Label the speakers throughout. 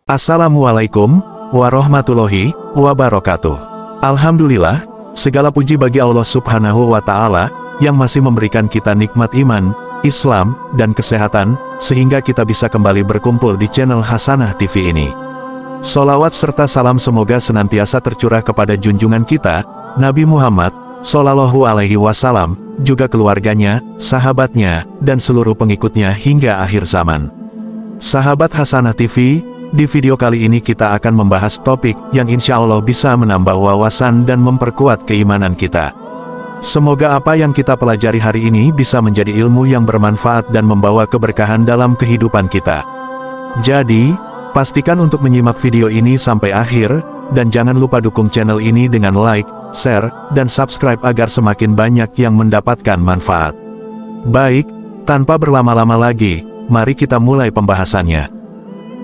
Speaker 1: Assalamualaikum warahmatullahi wabarakatuh. Alhamdulillah, segala puji bagi Allah Subhanahu wa Ta'ala yang masih memberikan kita nikmat iman, Islam, dan kesehatan, sehingga kita bisa kembali berkumpul di channel Hasanah TV ini. Sholawat serta salam semoga senantiasa tercurah kepada junjungan kita, Nabi Muhammad Shallallahu Alaihi Wasallam, juga keluarganya, sahabatnya, dan seluruh pengikutnya hingga akhir zaman. Sahabat Hasanah TV, di video kali ini kita akan membahas topik yang insya Allah bisa menambah wawasan dan memperkuat keimanan kita. Semoga apa yang kita pelajari hari ini bisa menjadi ilmu yang bermanfaat dan membawa keberkahan dalam kehidupan kita. Jadi, pastikan untuk menyimak video ini sampai akhir, dan jangan lupa dukung channel ini dengan like, share, dan subscribe agar semakin banyak yang mendapatkan manfaat. Baik, tanpa berlama-lama lagi, mari kita mulai pembahasannya.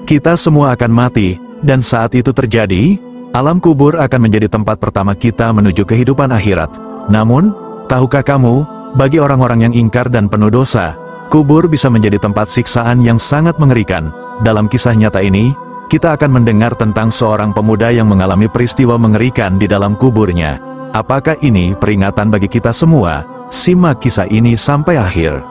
Speaker 1: Kita semua akan mati, dan saat itu terjadi, alam kubur akan menjadi tempat pertama kita menuju kehidupan akhirat. Namun, tahukah kamu, bagi orang-orang yang ingkar dan penuh dosa, kubur bisa menjadi tempat siksaan yang sangat mengerikan. Dalam kisah nyata ini, kita akan mendengar tentang seorang pemuda yang mengalami peristiwa mengerikan di dalam kuburnya. Apakah ini peringatan bagi kita semua? Simak kisah ini sampai akhir.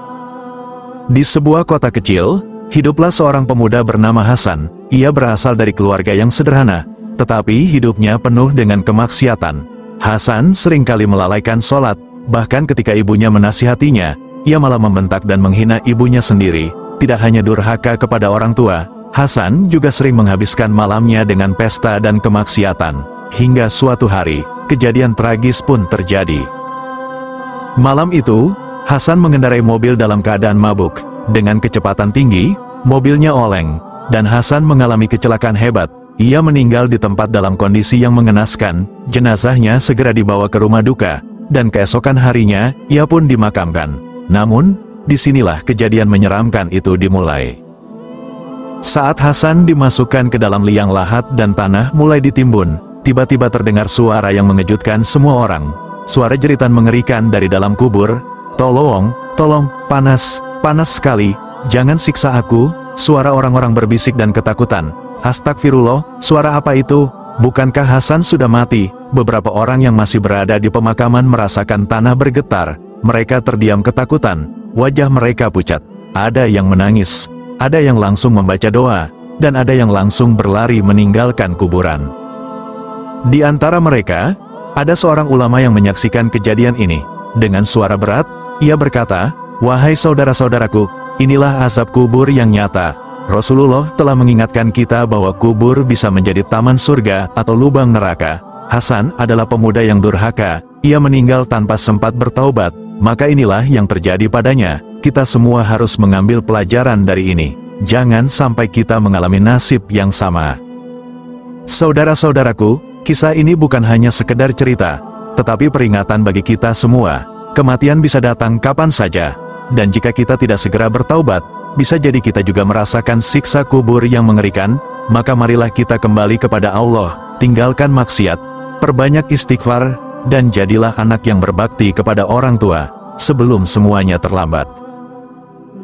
Speaker 1: Di sebuah kota kecil, hiduplah seorang pemuda bernama Hasan. Ia berasal dari keluarga yang sederhana, tetapi hidupnya penuh dengan kemaksiatan. Hasan seringkali melalaikan sholat, bahkan ketika ibunya menasihatinya, ia malah membentak dan menghina ibunya sendiri. Tidak hanya durhaka kepada orang tua, Hasan juga sering menghabiskan malamnya dengan pesta dan kemaksiatan. Hingga suatu hari, kejadian tragis pun terjadi. Malam itu, Hasan mengendarai mobil dalam keadaan mabuk. Dengan kecepatan tinggi, mobilnya oleng, dan Hasan mengalami kecelakaan hebat. Ia meninggal di tempat dalam kondisi yang mengenaskan. Jenazahnya segera dibawa ke rumah duka, dan keesokan harinya, ia pun dimakamkan. Namun, disinilah kejadian menyeramkan itu dimulai. Saat Hasan dimasukkan ke dalam liang lahat dan tanah mulai ditimbun, tiba-tiba terdengar suara yang mengejutkan semua orang. Suara jeritan mengerikan dari dalam kubur, "Tolong, tolong, panas, panas sekali, jangan siksa aku." Suara orang-orang berbisik dan ketakutan. "Astagfirullah, suara apa itu? Bukankah Hasan sudah mati?" Beberapa orang yang masih berada di pemakaman merasakan tanah bergetar. Mereka terdiam ketakutan, wajah mereka pucat. Ada yang menangis, ada yang langsung membaca doa, dan ada yang langsung berlari meninggalkan kuburan. Di antara mereka, ada seorang ulama yang menyaksikan kejadian ini. Dengan suara berat, ia berkata, "Wahai saudara-saudaraku, inilah azab kubur yang nyata. Rasulullah telah mengingatkan kita bahwa kubur bisa menjadi taman surga atau lubang neraka." Hasan adalah pemuda yang durhaka. Ia meninggal tanpa sempat bertaubat. Maka inilah yang terjadi padanya. Kita semua harus mengambil pelajaran dari ini. Jangan sampai kita mengalami nasib yang sama. Saudara-saudaraku, kisah ini bukan hanya sekedar cerita, tetapi peringatan bagi kita semua. Kematian bisa datang kapan saja. Dan jika kita tidak segera bertaubat, bisa jadi kita juga merasakan siksa kubur yang mengerikan. Maka marilah kita kembali kepada Allah, tinggalkan maksiat, perbanyak istighfar, dan jadilah anak yang berbakti kepada orang tua, sebelum semuanya terlambat.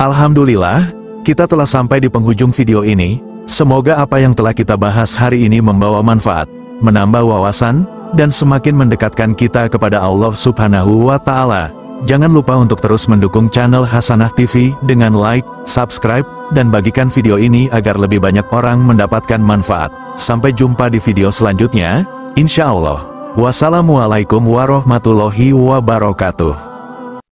Speaker 1: Alhamdulillah, kita telah sampai di penghujung video ini. Semoga apa yang telah kita bahas hari ini membawa manfaat, menambah wawasan, dan semakin mendekatkan kita kepada Allah Subhanahu wa Ta'ala. Jangan lupa untuk terus mendukung channel Hasanah TV dengan like, subscribe, dan bagikan video ini agar lebih banyak orang mendapatkan manfaat. Sampai jumpa di video selanjutnya, insya Allah. Wassalamualaikum warahmatullahi wabarakatuh.